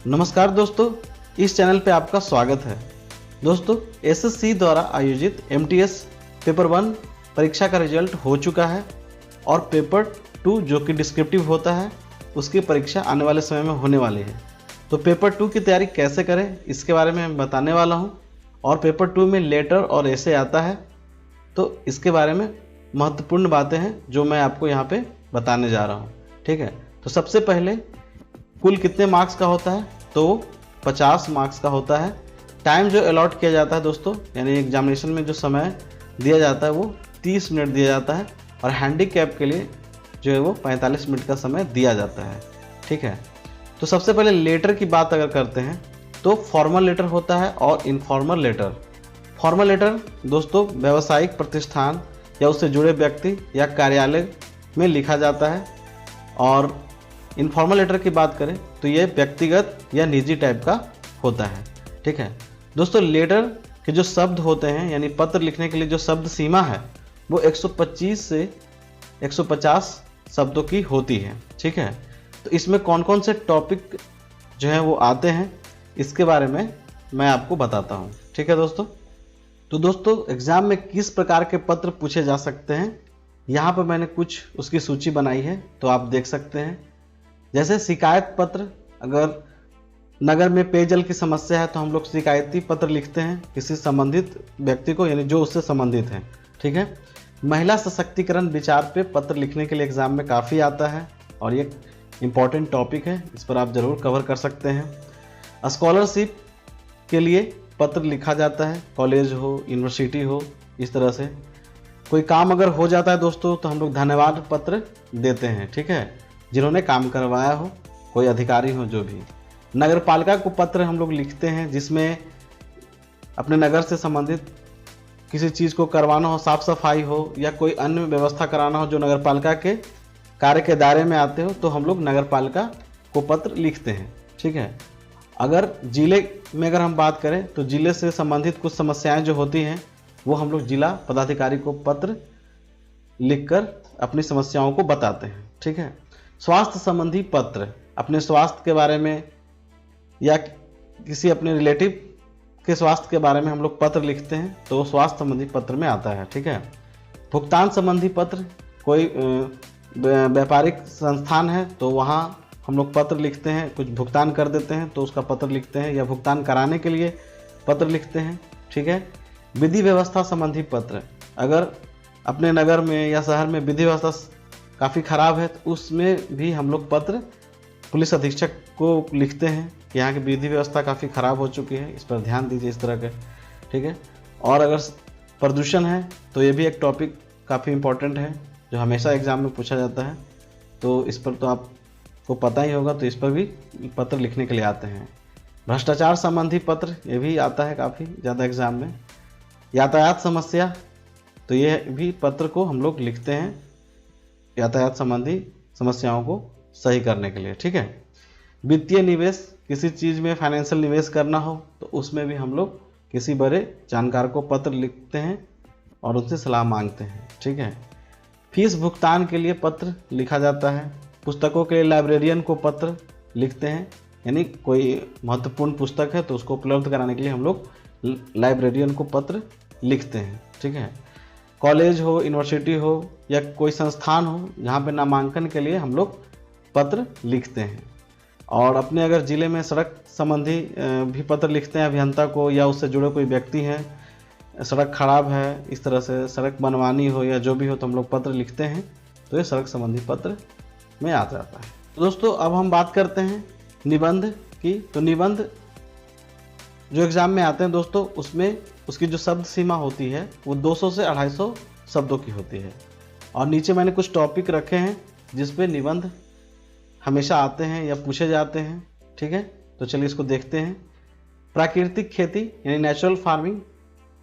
नमस्कार दोस्तों, इस चैनल पे आपका स्वागत है। दोस्तों, एसएससी द्वारा आयोजित एमटीएस पेपर 1 परीक्षा का रिजल्ट हो चुका है और पेपर 2 जो कि डिस्क्रिप्टिव होता है उसकी परीक्षा आने वाले समय में होने वाली है। तो पेपर 2 की तैयारी कैसे करें इसके बारे में मैं बताने वाला हूं। और पेपर 2 में लेटर और ऐसे आता है, तो इसके बारे में महत्वपूर्ण बातें हैं जो मैं आपको यहाँ पे बताने जा रहा हूँ। ठीक है, तो सबसे पहले कुल कितने मार्क्स का होता है, तो 50 मार्क्स का होता है। टाइम जो अलॉट किया जाता है दोस्तों, यानी एग्जामिनेशन में जो समय दिया जाता है वो 30 मिनट दिया जाता है और हैंडीकैप के लिए जो है वो 45 मिनट का समय दिया जाता है। ठीक है, तो सबसे पहले लेटर की बात अगर करते हैं तो फॉर्मल लेटर होता है और इनफॉर्मल लेटर। फॉर्मल लेटर दोस्तों व्यावसायिक प्रतिष्ठान या उससे जुड़े व्यक्ति या कार्यालय में लिखा जाता है, और इनफॉर्मल लेटर की बात करें तो ये व्यक्तिगत या निजी टाइप का होता है। ठीक है दोस्तों, लेटर के जो शब्द होते हैं यानी पत्र लिखने के लिए जो शब्द सीमा है वो 125 से 150 शब्दों की होती है। ठीक है, तो इसमें कौन कौन से टॉपिक जो हैं वो आते हैं इसके बारे में मैं आपको बताता हूँ। ठीक है दोस्तों, तो दोस्तों एग्ज़ाम में किस प्रकार के पत्र पूछे जा सकते हैं, यहाँ पर मैंने कुछ उसकी सूची बनाई है, तो आप देख सकते हैं। जैसे शिकायत पत्र, अगर नगर में पेयजल की समस्या है तो हम लोग शिकायती पत्र लिखते हैं किसी संबंधित व्यक्ति को, यानी जो उससे संबंधित है। ठीक है, महिला सशक्तिकरण विचार पे पत्र लिखने के लिए एग्जाम में काफ़ी आता है और ये इम्पॉर्टेंट टॉपिक है, इस पर आप ज़रूर कवर कर सकते हैं। स्कॉलरशिप के लिए पत्र लिखा जाता है, कॉलेज हो यूनिवर्सिटी हो, इस तरह से। कोई काम अगर हो जाता है दोस्तों तो हम लोग धन्यवाद पत्र देते हैं। ठीक है, जिन्होंने काम करवाया हो, कोई अधिकारी हो जो भी। नगर पालिका को पत्र हम लोग लिखते हैं जिसमें अपने नगर से संबंधित किसी चीज़ को करवाना हो, साफ सफाई हो या कोई अन्य व्यवस्था कराना हो जो नगर पालिका के कार्य के दायरे में आते हो, तो हम लोग नगर पालिका को पत्र लिखते हैं। ठीक है, अगर जिले में अगर हम बात करें तो जिले से संबंधित कुछ समस्याएं जो होती हैं वो हम लोग जिला पदाधिकारी को पत्र लिखकर अपनी समस्याओं को बताते हैं। ठीक है, स्वास्थ्य संबंधी पत्र, अपने स्वास्थ्य के बारे में या किसी अपने रिलेटिव के स्वास्थ्य के बारे में हम लोग पत्र लिखते हैं, तो स्वास्थ्य संबंधी पत्र में आता है। ठीक है, भुगतान संबंधी पत्र, कोई व्यापारिक संस्थान है तो वहाँ हम लोग पत्र लिखते हैं, कुछ भुगतान कर देते हैं तो उसका पत्र लिखते हैं, या भुगतान कराने के लिए पत्र लिखते हैं। ठीक है, विधि व्यवस्था संबंधी पत्र, अगर अपने नगर में या शहर में विधि व्यवस्था काफ़ी ख़राब है तो उसमें भी हम लोग पत्र पुलिस अधीक्षक को लिखते हैं कि यहाँ की विधि व्यवस्था काफ़ी ख़राब हो चुकी है, इस पर ध्यान दीजिए, इस तरह के। ठीक है, और अगर प्रदूषण है तो ये भी एक टॉपिक काफ़ी इम्पोर्टेंट है जो हमेशा एग्ज़ाम में पूछा जाता है, तो इस पर तो आपको पता ही होगा, तो इस पर भी पत्र लिखने के लिए आते हैं। भ्रष्टाचार संबंधी पत्र, ये भी आता है काफ़ी ज़्यादा एग्ज़ाम में। यातायात समस्या, तो ये भी पत्र को हम लोग लिखते हैं यातायात संबंधी समस्याओं को सही करने के लिए। ठीक है, वित्तीय निवेश, किसी चीज़ में फाइनेंशियल निवेश करना हो तो उसमें भी हम लोग किसी बड़े जानकार को पत्र लिखते हैं और उनसे सलाह मांगते हैं। ठीक है, फीस भुगतान के लिए पत्र लिखा जाता है। पुस्तकों के लिए लाइब्रेरियन को पत्र लिखते हैं, यानी कोई महत्वपूर्ण पुस्तक है तो उसको उपलब्ध कराने के लिए हम लोग लाइब्रेरियन को पत्र लिखते हैं। ठीक है, कॉलेज हो यूनिवर्सिटी हो या कोई संस्थान हो जहाँ पे नामांकन के लिए हम लोग पत्र लिखते हैं। और अपने अगर ज़िले में सड़क संबंधी भी पत्र लिखते हैं अभियंता को, या उससे जुड़े कोई व्यक्ति हैं, सड़क खराब है, इस तरह से सड़क बनवानी हो या जो भी हो तो हम लोग पत्र लिखते हैं, तो ये सड़क संबंधी पत्र में आ जाता है। तो दोस्तों अब हम बात करते हैं निबंध की। तो निबंध जो एग्ज़ाम में आते हैं दोस्तों, उसमें उसकी जो शब्द सीमा होती है वो 200 से 250 शब्दों की होती है। और नीचे मैंने कुछ टॉपिक रखे हैं जिस पे निबंध हमेशा आते हैं या पूछे जाते हैं। ठीक है, तो चलिए इसको देखते हैं। प्राकृतिक खेती यानी नेचुरल फार्मिंग,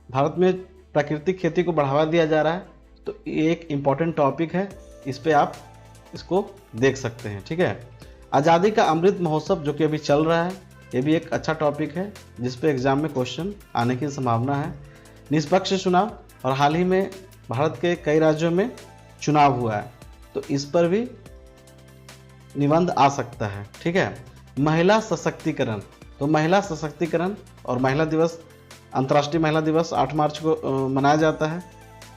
भारत में प्राकृतिक खेती को बढ़ावा दिया जा रहा है, तो ये एक इम्पॉर्टेंट टॉपिक है, इस पे आप इसको देख सकते हैं। ठीक है, आज़ादी का अमृत महोत्सव जो कि अभी चल रहा है, ये भी एक अच्छा टॉपिक है जिस पे एग्ज़ाम में क्वेश्चन आने की संभावना है। निष्पक्ष चुनाव, और हाल ही में भारत के कई राज्यों में चुनाव हुआ है, तो इस पर भी निबंध आ सकता है। ठीक है, महिला सशक्तिकरण। तो महिला सशक्तिकरण और महिला दिवस, अंतर्राष्ट्रीय महिला दिवस 8 मार्च को मनाया जाता है।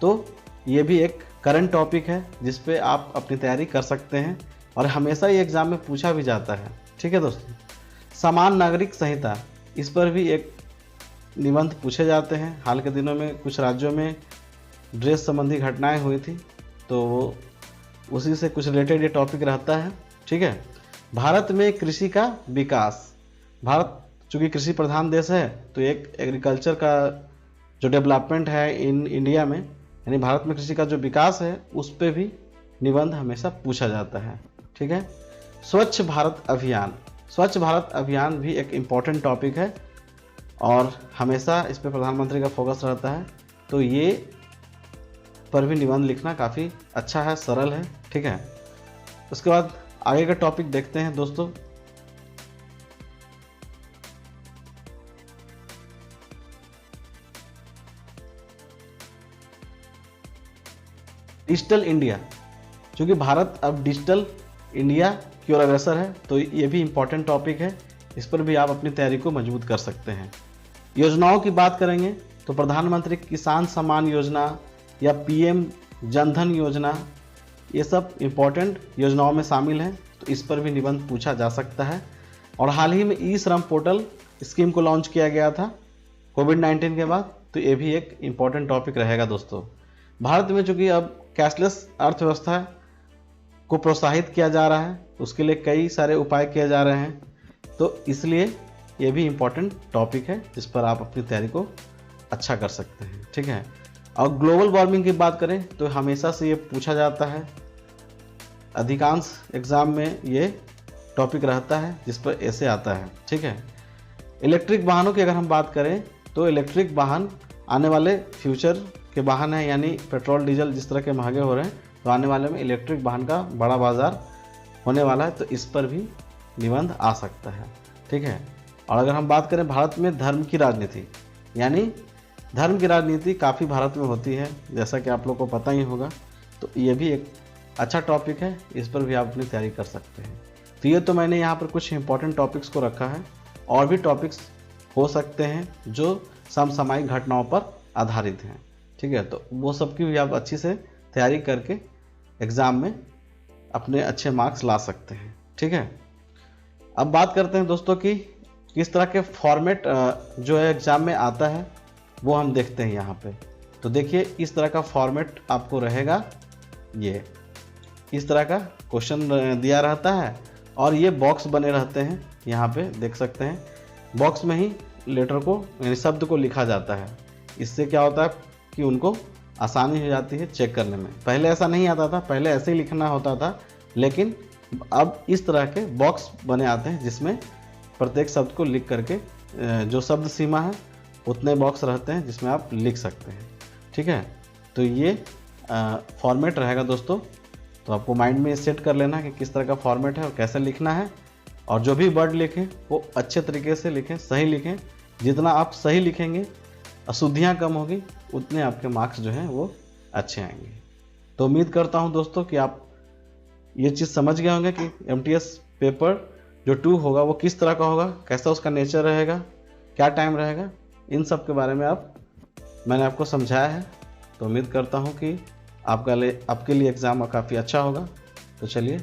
तो ये भी एक करंट टॉपिक है जिस पे आप अपनी तैयारी कर सकते हैं और हमेशा ये एग्ज़ाम में पूछा भी जाता है। ठीक है दोस्तों। समान नागरिक संहिता, इस पर भी एक निबंध पूछे जाते हैं। हाल के दिनों में कुछ राज्यों में ड्रेस संबंधी घटनाएं हुई थी, तो वो उसी से कुछ रिलेटेड ये टॉपिक रहता है। ठीक है। भारत में कृषि का विकास, भारत चूँकि कृषि प्रधान देश है, तो एक एग्रीकल्चर का जो डेवलपमेंट है इन इंडिया में, यानी भारत में कृषि का जो विकास है, उस पर भी निबंध हमेशा पूछा जाता है। ठीक है। स्वच्छ भारत अभियान, स्वच्छ भारत अभियान भी एक इम्पॉर्टेंट टॉपिक है और हमेशा इस पर प्रधानमंत्री का फोकस रहता है। तो ये पर भी निबंध लिखना काफ़ी अच्छा है, सरल है। ठीक है। उसके बाद आगे का टॉपिक देखते हैं दोस्तों। डिजिटल इंडिया, क्योंकि भारत अब डिजिटल इंडिया की ओर अग्रसर है, तो ये भी इम्पॉर्टेंट टॉपिक है। इस पर भी आप अपनी तैयारी को मजबूत कर सकते हैं। योजनाओं की बात करेंगे तो प्रधानमंत्री किसान सम्मान योजना या पीएम जनधन योजना, ये सब इम्पॉर्टेंट योजनाओं में शामिल हैं, तो इस पर भी निबंध पूछा जा सकता है। और हाल ही में ई श्रम पोर्टल स्कीम को लॉन्च किया गया था कोविड-19 के बाद, तो ये भी एक इम्पॉर्टेंट टॉपिक रहेगा दोस्तों। भारत में चूँकि अब कैशलेस अर्थव्यवस्था को प्रोत्साहित किया जा रहा है, उसके लिए कई सारे उपाय किए जा रहे हैं, तो इसलिए ये भी इम्पॉर्टेंट टॉपिक है जिस पर आप अपनी तैयारी को अच्छा कर सकते हैं। ठीक है। और ग्लोबल वार्मिंग की बात करें तो हमेशा से ये पूछा जाता है, अधिकांश एग्ज़ाम में ये टॉपिक रहता है जिस पर ऐसे आता है। ठीक है। इलेक्ट्रिक वाहनों की अगर हम बात करें तो इलेक्ट्रिक वाहन आने वाले फ्यूचर के वाहन है, यानी पेट्रोल डीजल जिस तरह के महंगे हो रहे हैं, तो आने वाले में इलेक्ट्रिक वाहन का बड़ा बाजार होने वाला है, तो इस पर भी निबंध आ सकता है। ठीक है। और अगर हम बात करें भारत में धर्म की राजनीति, यानी धर्म की राजनीति काफ़ी भारत में होती है, जैसा कि आप लोग को पता ही होगा, तो ये भी एक अच्छा टॉपिक है, इस पर भी आप अपनी तैयारी कर सकते हैं। तो ये तो मैंने यहाँ पर कुछ इंपॉर्टेंट टॉपिक्स को रखा है, और भी टॉपिक्स हो सकते हैं जो समसामयिक घटनाओं पर आधारित हैं। ठीक है। तो वो सब की भी आप अच्छी से तैयारी करके एग्ज़ाम में अपने अच्छे मार्क्स ला सकते हैं। ठीक है। अब बात करते हैं दोस्तों कि किस तरह के फॉर्मेट जो है एग्ज़ाम में आता है, वो हम देखते हैं यहाँ पे। तो देखिए, इस तरह का फॉर्मेट आपको रहेगा, ये इस तरह का क्वेश्चन दिया रहता है और ये बॉक्स बने रहते हैं, यहाँ पे देख सकते हैं। बॉक्स में ही लेटर को यानी शब्द को लिखा जाता है। इससे क्या होता है कि उनको आसानी हो जाती है चेक करने में। पहले ऐसा नहीं आता था, पहले ऐसे ही लिखना होता था, लेकिन अब इस तरह के बॉक्स बने आते हैं जिसमें प्रत्येक शब्द को लिख करके जो शब्द सीमा है उतने बॉक्स रहते हैं जिसमें आप लिख सकते हैं। ठीक है। तो ये फॉर्मेट रहेगा दोस्तों, तो आपको माइंड में सेट कर लेना कि किस तरह का फॉर्मेट है और कैसे लिखना है, और जो भी वर्ड लिखें वो अच्छे तरीके से लिखें, सही लिखें। जितना आप सही लिखेंगे, अशुद्धियाँ कम होगी, उतने आपके मार्क्स जो हैं वो अच्छे आएंगे। तो उम्मीद करता हूं दोस्तों कि आप ये चीज़ समझ गए होंगे कि MTS पेपर जो 2 होगा वो किस तरह का होगा, कैसा उसका नेचर रहेगा, क्या टाइम रहेगा, इन सब के बारे में मैंने आपको समझाया है। तो उम्मीद करता हूं कि आपके लिए एग्ज़ाम काफ़ी अच्छा होगा। तो चलिए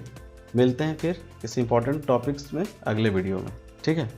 मिलते हैं फिर किसी इंपॉर्टेंट टॉपिक्स में अगले वीडियो में। ठीक है।